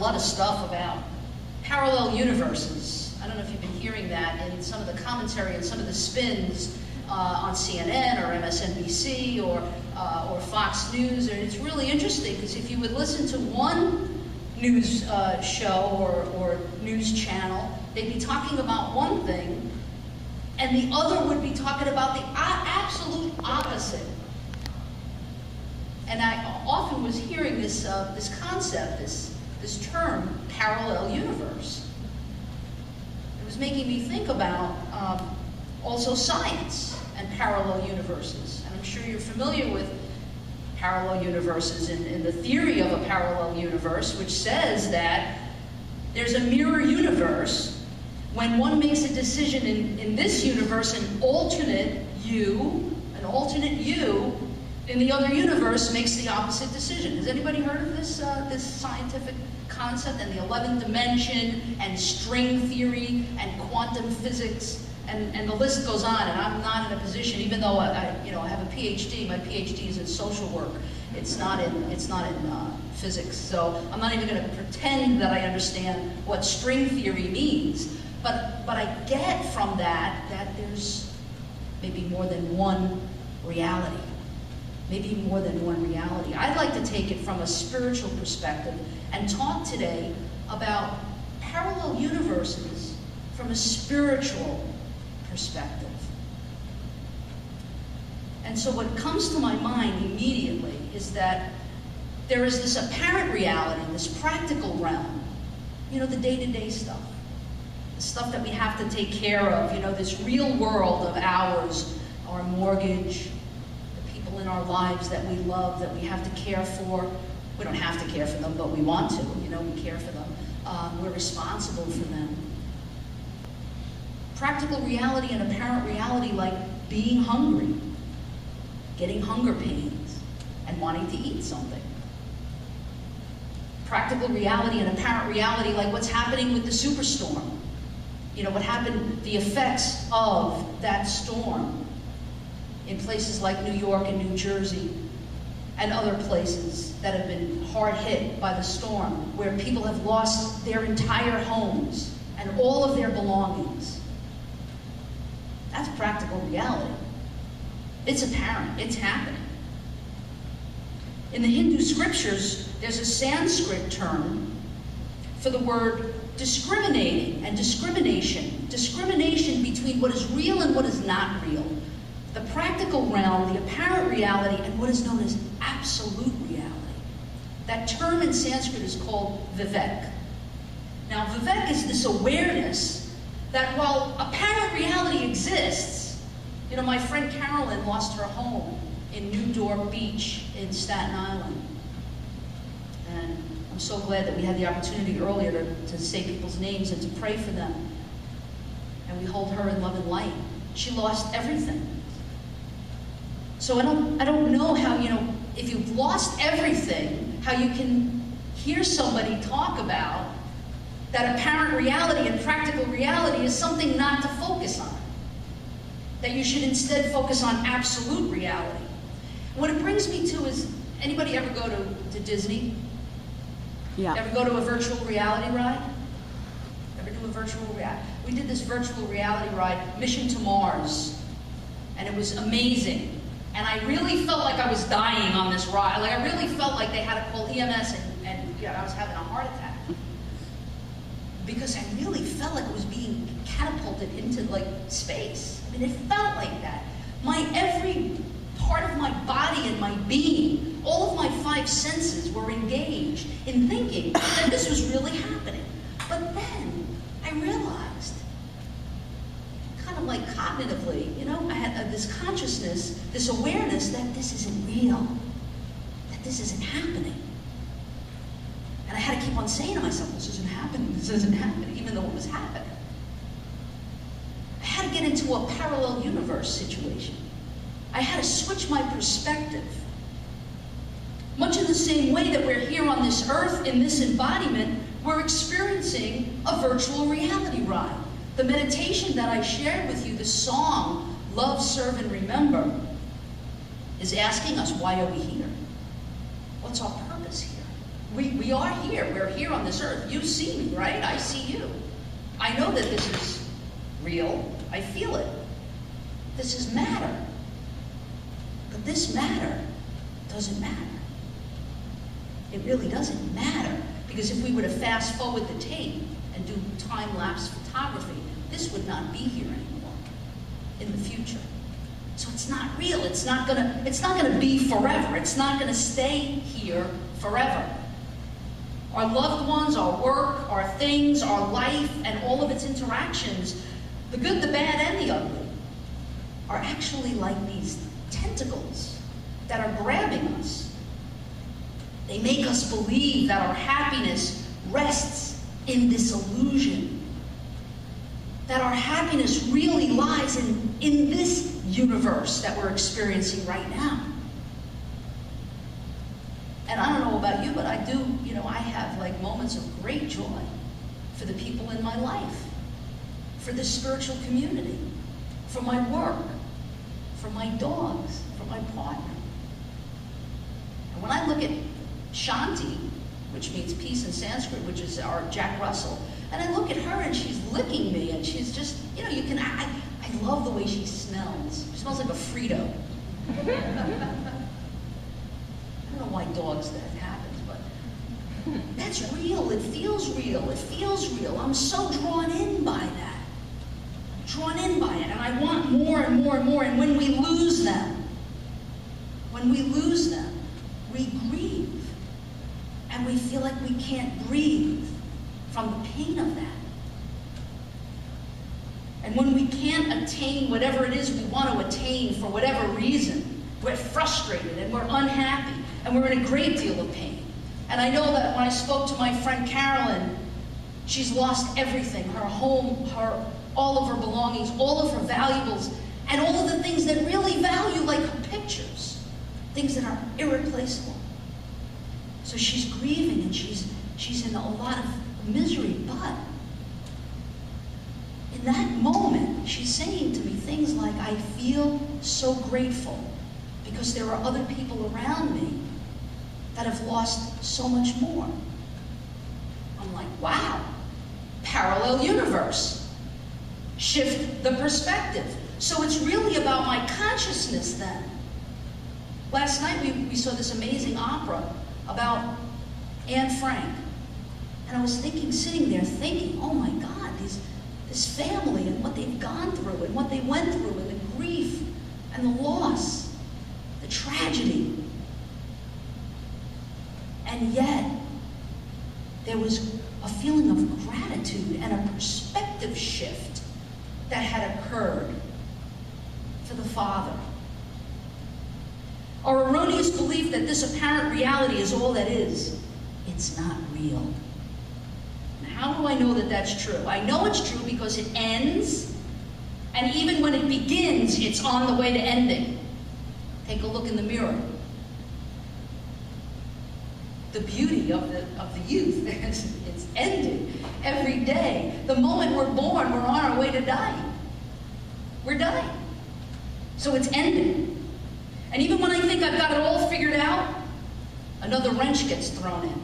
lot of stuff about parallel universes. I don't know if you've been hearing that in some of the commentary and some of the spins on CNN or MSNBC or Fox News. And it's really interesting because if you would listen to one news show or news channel, they'd be talking about one thing, and the other would be talking about the absolute opposite. And I often was hearing this concept, this term, parallel universe. It was making me think about also science and parallel universes. And I'm sure you're familiar with parallel universes and the theory of a parallel universe, which says that there's a mirror universe. When one makes a decision in this universe, an alternate you in the other universe makes the opposite decision. Has anybody heard of this scientific concept, and the 11th dimension and string theory and quantum physics, and the list goes on? And I'm not in a position, even though I have a PhD. My PhD is in social work. It's not in physics. So I'm not even going to pretend that I understand what string theory means. But I get from that there's maybe more than one reality. Maybe more than one reality. I'd like to take it from a spiritual perspective and talk today about parallel universes from a spiritual perspective. And so what comes to my mind immediately is that there is this apparent reality, this practical realm, the day-to-day stuff. The stuff that we have to take care of, this real world of ours, our mortgage, in our lives that we love, that we have to care for. We don't have to care for them, but we want to. We care for them. We're responsible for them. Practical reality and apparent reality, like being hungry, getting hunger pains, and wanting to eat something. Practical reality and apparent reality, like what's happening with the superstorm. What happened, the effects of that storm in places like New York and New Jersey and other places that have been hard hit by the storm, where people have lost their entire homes and all of their belongings. That's practical reality. It's apparent, it's happening. In the Hindu scriptures, there's a Sanskrit term for the word discriminating and discrimination. Discrimination between what is real and what is not real. The practical realm, the apparent reality, and what is known as absolute reality. That term in Sanskrit is called vivek. Now, vivek is this awareness that while apparent reality exists, my friend Carolyn lost her home in New Dorp Beach in Staten Island. And I'm so glad that we had the opportunity earlier to say people's names and to pray for them. And we hold her in love and light. She lost everything. So I don't know how, if you've lost everything, how you can hear somebody talk about that apparent reality and practical reality is something not to focus on. That you should instead focus on absolute reality. What it brings me to is, anybody ever go to Disney? Yeah. Ever go to a virtual reality ride? Ever do a virtual reality? We did this virtual reality ride, Mission to Mars, and it was amazing. And I really felt like I was dying on this ride. Like, I really felt like they had to call EMS and I was having a heart attack. Because I really felt like I was being catapulted into, space. I mean, it felt like that. Every part of my body and my being, all of my 5 senses were engaged in thinking that this was really happening. But then I realized, kind of like cognitively, I had this consciousness, this awareness that this isn't real, that this isn't happening. And I had to keep on saying to myself, this isn't happening, even though it was happening. I had to get into a parallel universe situation. I had to switch my perspective. Much in the same way that we're here on this earth, in this embodiment, we're experiencing a virtual reality ride. The meditation that I shared with you, the song, Love, Serve, and Remember, is asking us, why are we here? What's our purpose here? we are here. We're here on this earth. You see me, right? I see you. I know that this is real. I feel it. This is matter. But this matter doesn't matter. It really doesn't matter. Because if we were to fast forward the tape and do time-lapse photography, this would not be here anymore in the future. So it's not real. It's not gonna be forever. It's not gonna stay here forever. Our loved ones, our work, our things, our life, and all of its interactions, the good, the bad, and the ugly, are actually like these tentacles that are grabbing us. They make us believe that our happiness rests in this illusion, that our happiness really lies in this universe that we're experiencing right now. And I don't know about you, but I do, I have like moments of great joy for the people in my life, for this spiritual community, for my work, for my dogs, for my partner. And when I look at Shanti, which means peace in Sanskrit, which is our Jack Russell, and I look at her and she's licking me and she's just, I love the way she smells. She smells like a Frito. I don't know why dogs that happens, but that's real. It feels real. It feels real. I'm so drawn in by that. I'm drawn in by it, and I want more and more and more. And when we lose them, we grieve. And we feel like we can't breathe from the pain of that. And when we can't attain whatever it is we want to attain for whatever reason, we're frustrated and we're unhappy and we're in a great deal of pain. And I know that when I spoke to my friend Carolyn, she's lost everything, her home, all of her belongings, all of her valuables, and all of the things that really value, like her pictures, things that are irreplaceable. So she's grieving and she's in a lot of misery, but in that moment, she's saying to me things like, I feel so grateful because there are other people around me that have lost so much more. I'm like, wow, parallel universe. Shift the perspective. So it's really about my consciousness then. Last night we saw this amazing opera about Anne Frank. And I was sitting there thinking, oh my God, this family and what they've gone through and what they went through and the grief and the loss, the tragedy. And yet, there was a feeling of gratitude and a perspective shift that had occurred for the father. Our erroneous belief that this apparent reality is all that is, it's not real. How do I know that that's true? I know it's true because it ends, and even when it begins, it's on the way to ending. Take a look in the mirror. The beauty of the youth is it's ending every day. The moment we're born, we're on our way to dying. We're dying. So it's ending. And even when I think I've got it all figured out, another wrench gets thrown in.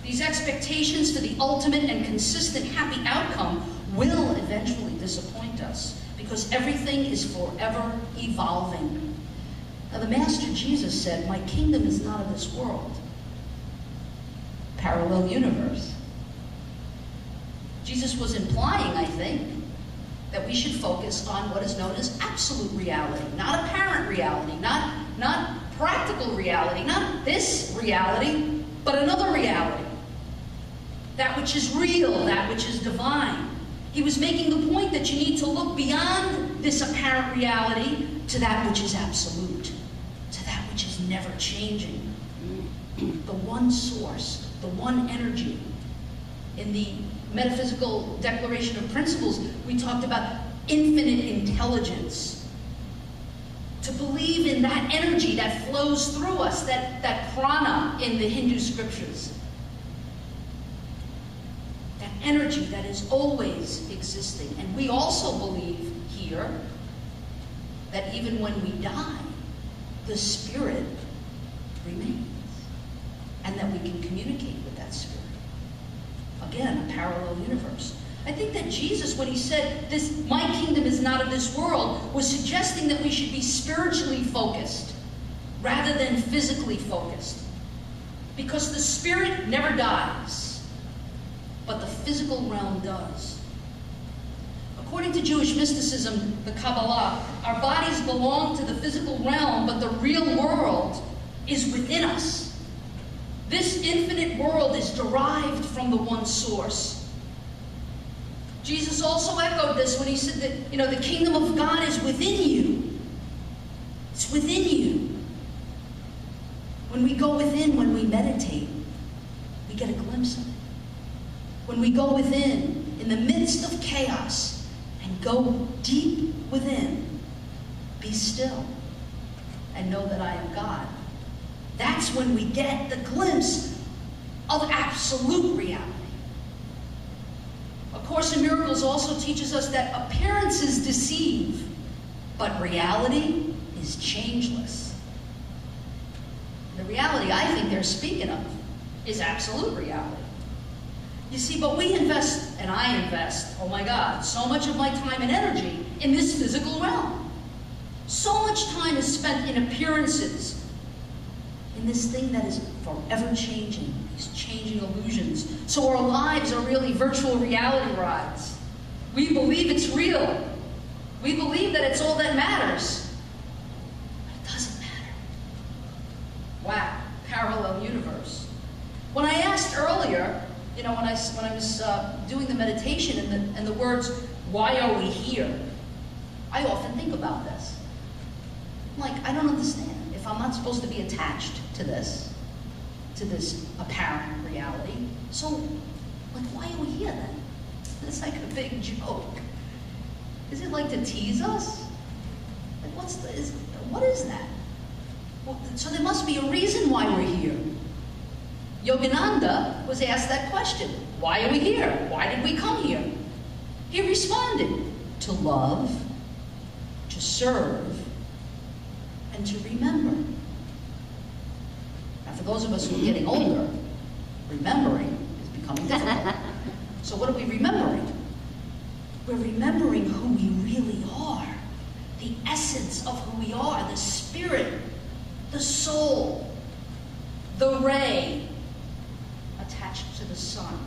These expectations for the ultimate and consistent happy outcome will eventually disappoint us because everything is forever evolving. Now the Master Jesus said, my kingdom is not of this world. Parallel universe. Jesus was implying, I think, that we should focus on what is known as absolute reality, not apparent reality, not practical reality, not this reality, but another reality. That which is real, that which is divine. He was making the point that you need to look beyond this apparent reality to that which is absolute, to that which is never changing. The one source, the one energy. In the Metaphysical Declaration of Principles, we talked about infinite intelligence. To believe in that energy that flows through us, that prana in the Hindu scriptures. Energy that is always existing. And we also believe here that even when we die, the spirit remains. and that we can communicate with that spirit. Again, a parallel universe. I think that Jesus, when he said, my kingdom is not of this world, was suggesting that we should be spiritually focused rather than physically focused. Because the spirit never dies, but the physical realm does. According to Jewish mysticism, the Kabbalah, our bodies belong to the physical realm, but the real world is within us. This infinite world is derived from the one source. Jesus also echoed this when he said that, the kingdom of God is within you. It's within you. When we go within, when we meditate, we get a glimpse of it. When we go within, in the midst of chaos, and go deep within, be still, and know that I am God. That's when we get the glimpse of absolute reality. A Course in Miracles also teaches us that appearances deceive, but reality is changeless. The reality I think they're speaking of is absolute reality. You see, but we invest, and I invest, oh my God, so much of my time and energy in this physical realm. So much time is spent in appearances, in this thing that is forever changing, these changing illusions. So our lives are really virtual reality rides. We believe it's real. We believe that it's all that matters. But it doesn't matter. Wow, parallel universe. When I asked earlier, when I was doing the meditation and the words, why are we here? I often think about this. I'm like, I don't understand. If I'm not supposed to be attached to this apparent reality, so, why are we here then? It's like a big joke. Is it like to tease us? What is that? Well, so there must be a reason why we're here. Yogananda was asked that question. Why are we here? Why did we come here? He responded, to love, to serve, and to remember. Now, for those of us who are getting older, remembering is becoming difficult. So what are we remembering? We're remembering who we really are, the essence of who we are, the spirit, the soul, the ray attached to the sun.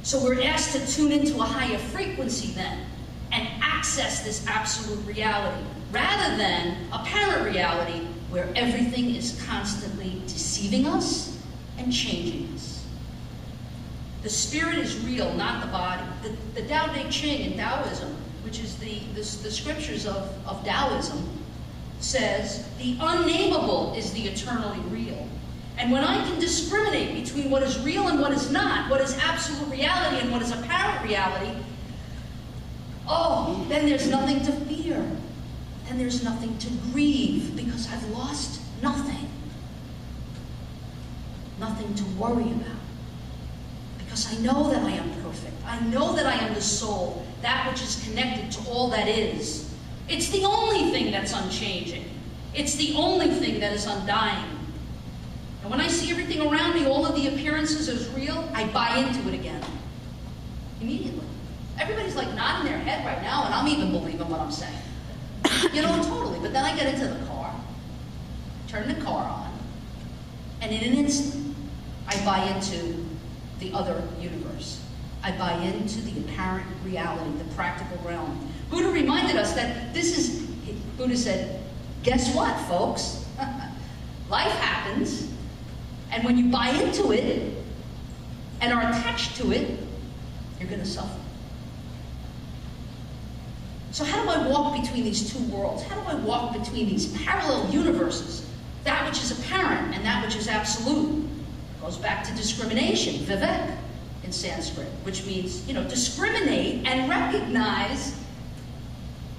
So we're asked to tune into a higher frequency then and access this absolute reality, rather than apparent reality where everything is constantly deceiving us and changing us. The spirit is real, not the body. The Tao Te Ching in Taoism, which is the scriptures of Taoism, says the unnameable is the eternally real. And when I can discriminate between what is real and what is not, what is absolute reality and what is apparent reality, oh, then there's nothing to fear. Then there's nothing to grieve, because I've lost nothing. Nothing to worry about. Because I know that I am perfect. I know that I am the soul, that which is connected to all that is. It's the only thing that's unchanging. It's the only thing that is undying. And when I see everything around me, all of the appearances as real, I buy into it again. Immediately. Everybody's like nodding their head right now, and I'm even believing what I'm saying. Totally. But then I get into the car, turn the car on, and in an instant, I buy into the other universe. I buy into the apparent reality, the practical realm. Buddha reminded us that Buddha said, guess what, folks? Life happens, and when you buy into it and are attached to it, you're going to suffer. So how do I walk between these two worlds? How do I walk between these parallel universes? That which is apparent and that which is absolute. It goes back to discrimination, vivek in Sanskrit, which means, discriminate and recognize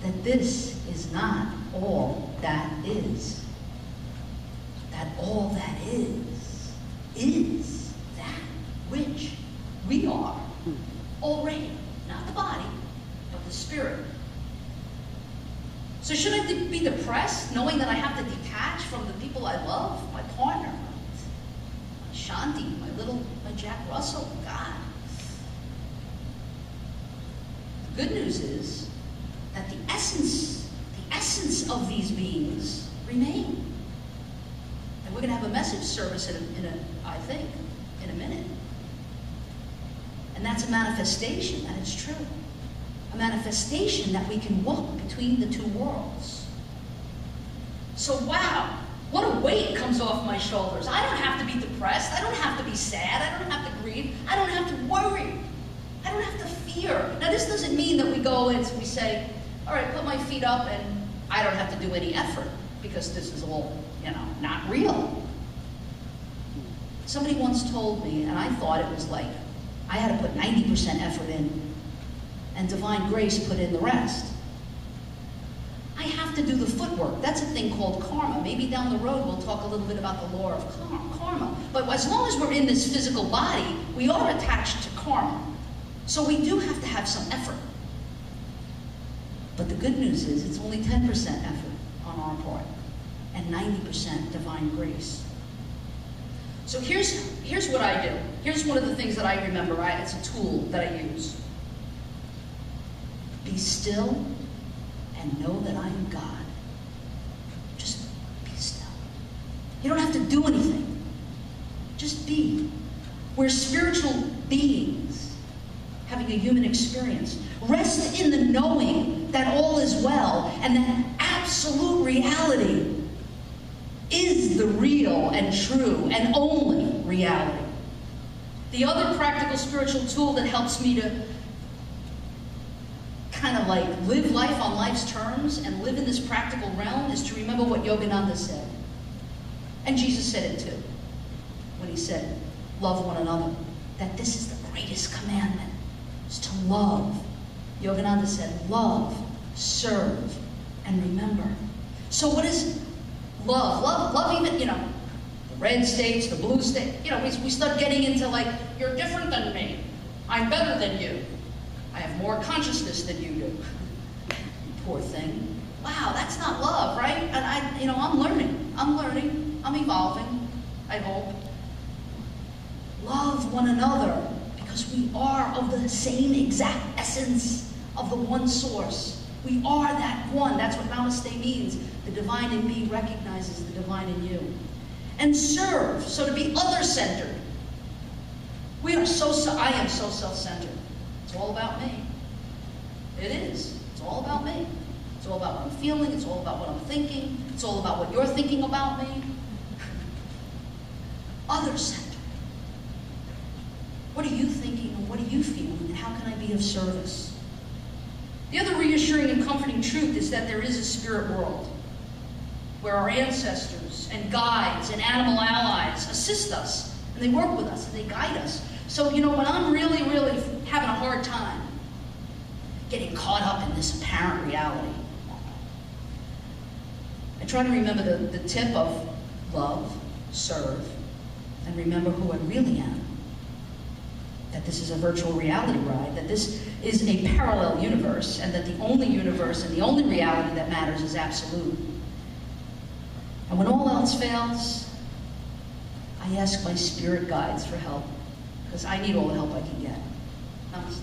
that this is not all that is. That all that is that which we are already. Not the body, but the spirit. So should I be depressed knowing that I have to detach from the people I love, my partner? Shanti, my Jack Russell, God. The good news is that the essence of these beings remain. And we're going to have a message service I think, in a minute. And that's a manifestation that it's true. A manifestation that we can walk between the two worlds. So wow, what a weight comes off my shoulders. I don't have to be depressed. I don't have to be sad. I don't have to grieve. I don't have to worry. I don't have to fear. Now this doesn't mean that we go and we say, all right, put my feet up and I don't have to do any effort because this is all, not real. Somebody once told me, and I thought it was like, I had to put 90% effort in and divine grace put in the rest. I have to do the footwork. That's a thing called karma. Maybe down the road we'll talk a little bit about the law of karma. But as long as we're in this physical body, we are attached to karma. So we do have to have some effort. But the good news is it's only 10% effort on our part and 90% divine grace. So here's what I do. Here's one of the things that I remember. It's a tool that I use. Be still and know that I am God. Just be still. You don't have to do anything. Just be. We're spiritual beings having a human experience. Rest in the knowing that all is well and that absolute reality is the real and true and only reality. The other practical spiritual tool that helps me to kind of like live life on life's terms and live in this practical realm is to remember what Yogananda said. And Jesus said it too, when he said, love one another. That this is the greatest commandment, is to love. Yogananda said, love, serve, and remember. So what is love? Love even, the red states, the blue states, we start getting into like, you're different than me. I'm better than you. I have more consciousness than you do. You poor thing. Wow, that's not love, right? And I'm learning. I'm evolving, I hope. Love one another because we are of the same exact essence of the one source. We are that one. That's what Namaste means. The divine in me recognizes the divine in you. And serve, so to be other-centered. I am so self-centered. It's all about me. It is. It's all about me. It's all about what I'm feeling. It's all about what I'm thinking. It's all about what you're thinking about me. Other-centered. What are you thinking and what are you feeling and how can I be of service? The other reassuring and comforting truth is that there is a spirit world where our ancestors and guides and animal allies assist us and they work with us and they guide us. So, when I'm really having a hard time getting caught up in this apparent reality, I try to remember the tip of love, serve, and remember who I really am. That this is a virtual reality ride, that this is a parallel universe, and that the only universe and the only reality that matters is absolute. And when all else fails, I ask my spirit guides for help, because I need all the help I can get. Namaste.